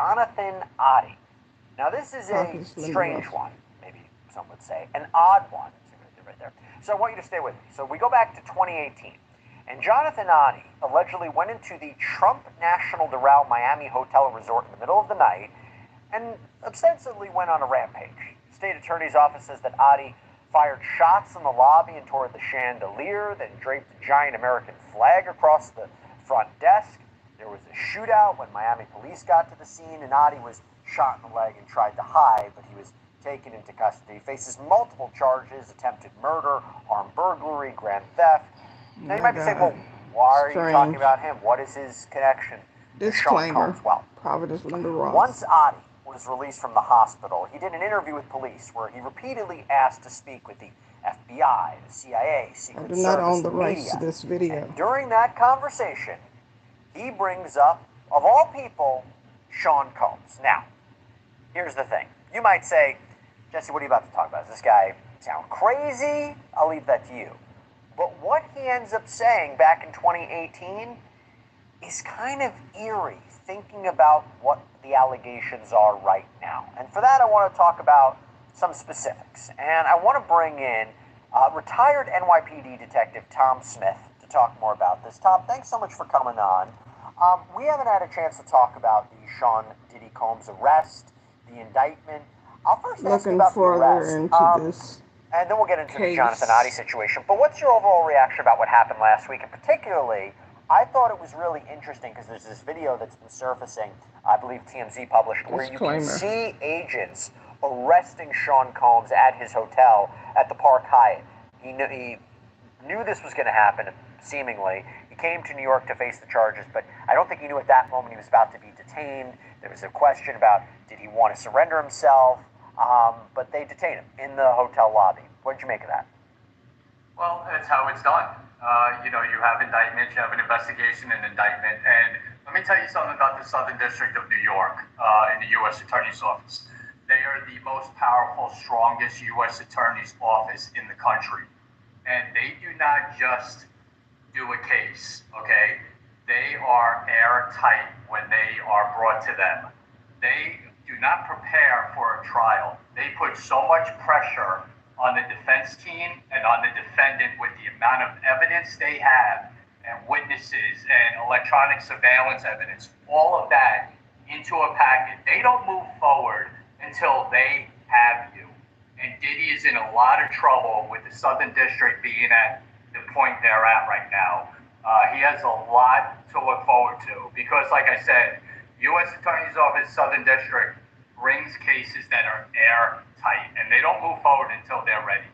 Jonathan Oddie. Now, this is a strange one, maybe some would say, an odd one. Right there. So I want you to stay with me. So we go back to 2018, and Jonathan Oddie allegedly went into the Trump National Doral Miami Hotel and Resort in the middle of the night and ostensibly went on a rampage. The state attorney's office says that Oddie fired shots in the lobby and toward the chandelier, then draped a giant American flag across the front desk. There was a shootout when Miami police got to the scene, and Oddie was shot in the leg and tried to hide, but he was taken into custody. He faces multiple charges: attempted murder, armed burglary, grand theft. Now you might be saying, well, why are you talking about him? What is his connection to Sean Combs? Well, Providence Linda Ross. Once Oddie was released from the hospital, he did an interview with police where he repeatedly asked to speak with the FBI, the CIA, Secret Service, not own the media. rights to this video. And during that conversation, he brings up, of all people, Sean Combs. Now, here's the thing. You might say, Jesse, what are you about to talk about? Does this guy sound crazy? I'll leave that to you. But what he ends up saying back in 2018 is kind of eerie, thinking about what the allegations are right now. And for that, I want to talk about some specifics. And I want to bring in retired NYPD detective Tom Smith to talk more about this. Tom, thanks so much for coming on. We haven't had a chance to talk about the Sean Diddy Combs arrest, the indictment. I'll first ask you about the arrest. Into this. And then we'll get into the Jonathan Oddie situation. But what's your overall reaction about what happened last week? And particularly, I thought it was really interesting because there's this video that's been surfacing, I believe TMZ published, where you can see agents arresting Sean Combs at his hotel at the Park Hyatt. He knew this was going to happen, seemingly. He came to New York to face the charges, but I don't think he knew at that moment he was about to be detained. There was a question about, did he want to surrender himself? But they detained him in the hotel lobby. What did you make of that? Well, that's how it's done. You have indictments, you have an investigation and indictment. And let me tell you something about the Southern District of New York in the U.S. Attorney's Office. They are the most powerful, strongest U.S. Attorney's Office in the country. And they do not just do a case, okay? They are airtight when they are brought to them. They do not prepare for a trial. They put so much pressure on the defense team and on the defendant with the amount of evidence they have and witnesses and electronic surveillance evidence, all of that into a packet. They don't move forward until they have you. And Diddy is in a lot of trouble with the Southern District being at the point they're at right now. He has a lot to look forward to because, like I said, U.S. Attorney's Office, Southern District, brings cases that are airtight, and they don't move forward until they're ready.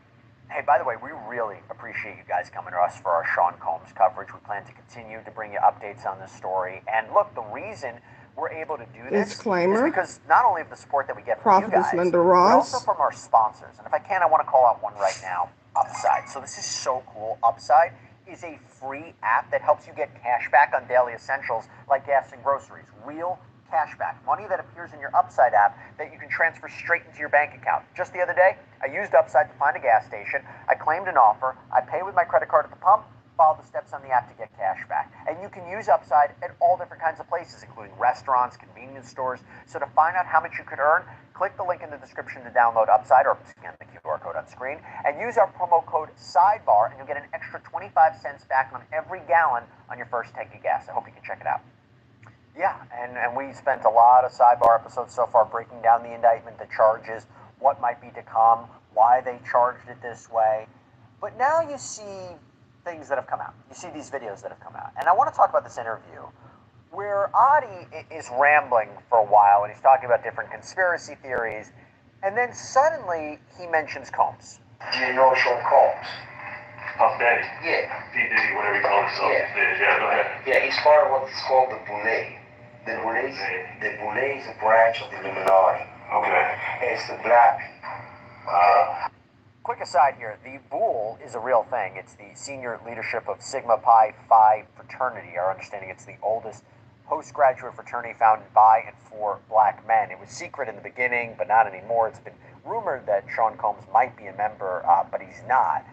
Hey, by the way, we really appreciate you guys coming to us for our Sean Combs coverage. We plan to continue to bring you updates on this story. And look, the reason we're able to do this is because not only of the support that we get from you guys, Linda but Ross. also from our sponsors. And if I can, I want to call out one right now, Upside. So this is so cool. Upside is a free app that helps you get cash back on daily essentials like gas and groceries. Real cash back. Money that appears in your Upside app that you can transfer straight into your bank account. Just the other day, I used Upside to find a gas station. I claimed an offer. I pay with my credit card at the pump, follow the steps on the app to get cash back. And you can use Upside at all different kinds of places, including restaurants, convenience stores. So to find out how much you could earn, click the link in the description to download Upside or scan the QR code on screen and use our promo code SIDEBAR and you'll get an extra 25 cents back on every gallon on your first tank of gas. I hope you can check it out. Yeah, and we spent a lot of Sidebar episodes so far breaking down the indictment, the charges, what might be to come, why they charged it this way. But now you see things that have come out. You see these videos that have come out. And I want to talk about this interview where Oddie is rambling for a while and he's talking about different conspiracy theories. And then suddenly he mentions Combs. Do you know Sean Combs? Puff Daddy? Yeah. P. Diddy, whatever he calls himself. Yeah, go ahead. Yeah, he's part of what's called the Boule. The Boule is a branch of the Illuminati. Okay. It's the black. Quick aside here, the Boule is a real thing. It's the senior leadership of Sigma Pi Phi fraternity. Our understanding it's the oldest postgraduate fraternity founded by and for black men. It was secret in the beginning, but not anymore. It's been rumored that Sean Combs might be a member, but he's not.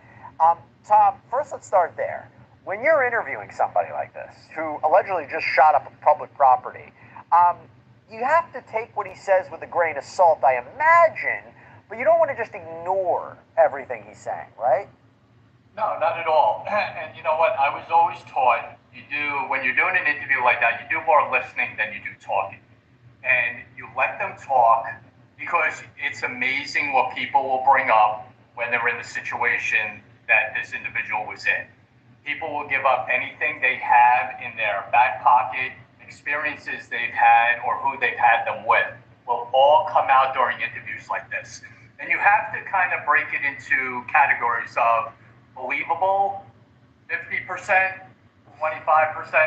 Tom, first let's start there. When you're interviewing somebody like this, who allegedly just shot up a public property, you have to take what he says with a grain of salt, I imagine, but you don't want to just ignore everything he's saying, right? No, not at all. And you know what? I was always taught when you're doing an interview like that, you do more listening than you do talking. And you let them talk because it's amazing what people will bring up when they're in the situation that this individual was in. People will give up anything they have in their back pocket, experiences they've had, or who they've had them with will all come out during interviews like this. And you have to kind of break it into categories of believable, 50%, 25%,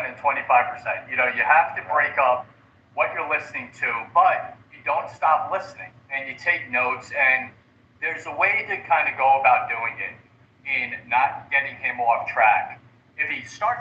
and 25%. You know, you have to break up what you're listening to, but you don't stop listening and you take notes, and there's a way to kind of go about doing it in not getting him off track. If he starts